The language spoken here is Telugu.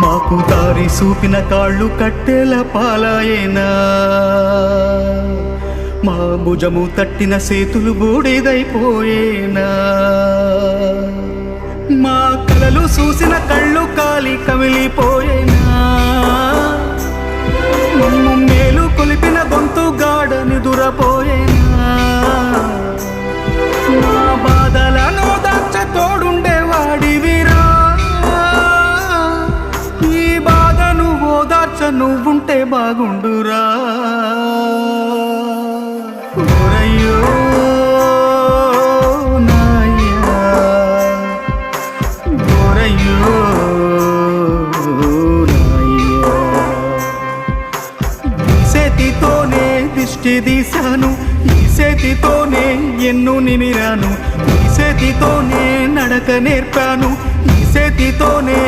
మాకు దారి చూపిన కాళ్ళు కట్టెల పాలాయేనా, మా భుజము తట్టిన సేతులు బూడిదైపోయేనా, మా కలలు చూసిన కళ్ళు కాలి కమిలిపోయేనా, మమ్ము మేలు కొలిపిన గొంతు గాఢ నిదురపోయేనా, మా బాధలను దాచ తోడుండేవాడివిరా, ఈ బాధను ఓదార్చ నువ్వుంటే బాగుండురా. ఓరయ్యో నాయ్యా, ఓరయ్యో నాయ్యా, ఈ చేతితోనే దిష్టి తీశాను, ఈ చేతితోనే ఎన్ను నిమిరాను, ఈ చేతితోనే నడక నేర్పాను, ఈ చేతితోనే